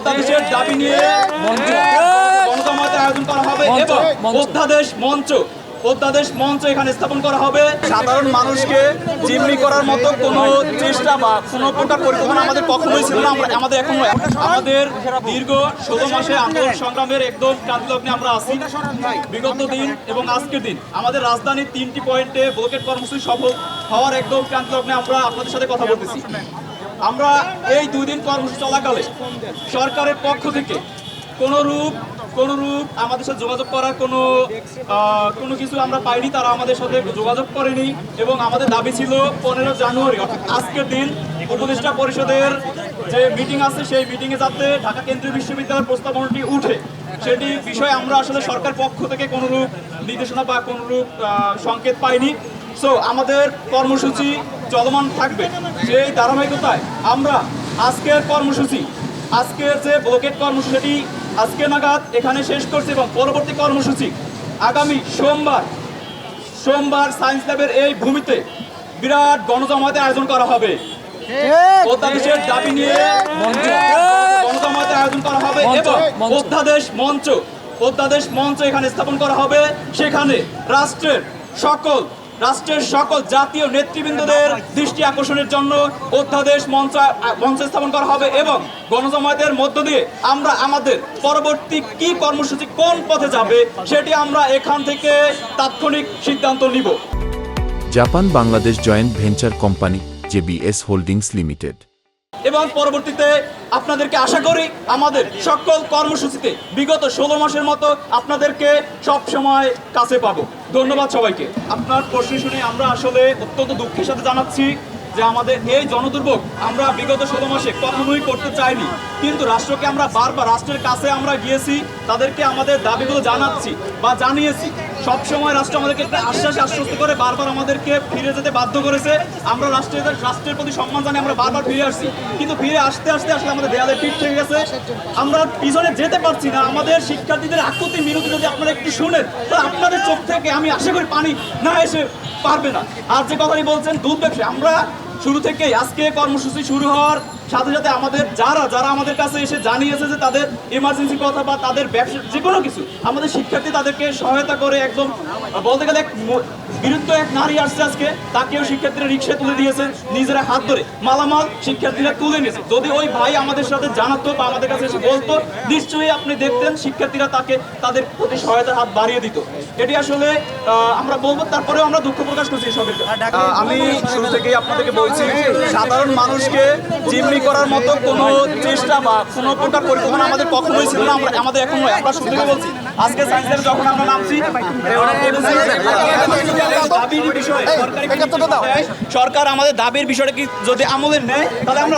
অধ্যাদেশের দাবি নিয়ে গণজমায়েতের আয়োজন করা হবে এবং অধ্যাদেশ মঞ্চ এখানে স্থাপন করা হবে। সাধারণ মানুষকে জিম্মি করার মতো কোনো চেষ্টা বা কোনো প্রকার পরিকল্পনা আমাদের কখনোই ছিল না। আমাদের এখন আমাদের দীর্ঘ 16 মাসে আন্দোলন সংগ্রামের একদম ক্রান্তিলগ্নে আমরা আছি। বিগত দিন এবং আজকের দিন আমাদের রাজধানীর 3টি পয়েন্টে ব্লকেট কর্মসূচি সফল হওয়ার একদম ক্রান্তিলগ্নে আমরা আপনাদের সাথে কথা বলতেছি। আমরা এই 2 দিন কর্মসূচি চলাকালে সরকারের পক্ষ থেকে কোনো রূপ আমাদের সাথে যোগাযোগ করার কোনো কিছু আমরা পাইনি। তারা আমাদের সাথে যোগাযোগ করেনি এবং আমাদের দাবি ছিল 15 জানুয়ারি অর্থাৎ আজকের দিন উপদেষ্টা পরিষদের যে মিটিং আছে সেই মিটিংয়ে যাতে ঢাকা কেন্দ্রীয় বিশ্ববিদ্যালয়ের প্রস্তাবনাটি উঠে সেটি বিষয়ে আমরা আসলে সরকার পক্ষ থেকে কোনোরূপ নির্দেশনা বা কোনোরূপ সংকেত পাইনি। সো আমাদের কর্মসূচি চলমান থাকবে। সেই ধারাবাহিকতায় আমরা আজকের যে ব্লকেট কর্মসূচিটি আজকে নাগাদ এখানে শেষ করছি এবং পরবর্তী কর্মসূচি আগামী সোমবার সায়েন্স ল্যাবের এই ভূমিতে বিরাট গণজমায়েতের আয়োজন করা হবে। অধ্যাদেশের দাবি নিয়ে গণজমায়েতের আয়োজন করা হবে এবং অধ্যাদেশ মঞ্চ এখানে স্থাপন করা হবে। সেখানে রাষ্ট্রের সকল জাতীয় নেতৃবৃন্দদের দৃষ্টি আকর্ষণের জন্য অধ্যাদেশ মঞ্চ স্থাপন করা হবে এবং গণজমায়েতের মধ্য দিয়ে আমরা আমাদের পরবর্তী কি কর্মসূচি কোন পথে যাবে সেটি আমরা এখান থেকে তাৎক্ষণিক সিদ্ধান্ত নিব। Japan Bangladesh joint venture company JBS holdings limited এবং পরবর্তীতে আপনাদেরকে আশা করি আমাদের সকল কর্মসূচিতে বিগত 16 মাসের মতো আপনাদেরকে সব সময় কাছে পাবো। ধন্যবাদ সবাইকে। আপনার প্রশ্ন শুনে আমরা আসলে অত্যন্ত দুঃখের সাথে জানাচ্ছি যে আমাদের এই জনদুর্ভোগ আমরা বিগত 16 মাসে কখনোই করতে চাইনি, কিন্তু রাষ্ট্রকে আমরা বারবার রাষ্ট্রের কাছে আমরা গিয়েছি, তাদেরকে আমাদের দাবিগুলো জানাচ্ছি বা জানিয়েছি। সবসময় রাষ্ট্র আমাদেরকে একটা আশ্বস্ত করে বারবার আমাদেরকে ফিরে যেতে বাধ্য করেছে। আমরা রাষ্ট্রের প্রতি সম্মান জানিয়ে আমরা বারবার ফিরে আসছি, কিন্তু ফিরে আসতে আসলে আমাদের দেয়ালে পিঠ থেকে গেছে। আমরা পিছনে যেতে পারছি না। আমাদের শিক্ষার্থীদের আকুতি মিনতি যদি আপনারা একটু শুনেন তাহলে আপনাদের চোখ থেকে আমি আশা করি পানি না এসে পারবে না। আর যে কথাটি বলছেন দুধ ব্যবসা, আমরা শুরু থেকেই আজকে কর্মসূচি শুরু হওয়ার সাথে সাথে আমাদের যারা আমাদের কাছে এসে জানিয়েছে যে তাদের ইমার্জেন্সি কথা বা তাদের ব্যবসা যে কোনো কিছু, আমাদের শিক্ষার্থী তাদেরকে সহায়তা করে একদম বলতে গেলে বিরুদ্ধ এক নারী আসছে আজকে, তাকেও শিক্ষার্থীরা রিক্সায় তুলে দিয়েছে, নিজেরা হাত ধরে মালামাল শিক্ষার্থীরা তুলে নিয়েছে। যদি ওই ভাই আমাদের সাথে জানাতো বা আমাদের কাছে এসে বলতো নিশ্চয়ই আপনি দেখতেন শিক্ষার্থীরা তাদের প্রতি সহায়তার হাত বাড়িয়ে দিত। এটি আসলে আমরা বলবো। তারপরেও আমরা দুঃখ প্রকাশ করছি এসবের। আমি শুরু থেকেই আপনাদেরকে বলছি সাধারণ মানুষকে জিম্মি করার মতো কোনো চেষ্টা বা কোনো প্রকার পরিকল্পনা আমাদের কখনোই ছিল না। আমাদের এখন আমরা শুরু থেকে বলছি আজকে সায়েন্স ল্যাবে যখন আমরা নামছি সরকার আমাদের দাবির বিষয়টা কি যদি আমলে নেয় তাহলে আমরা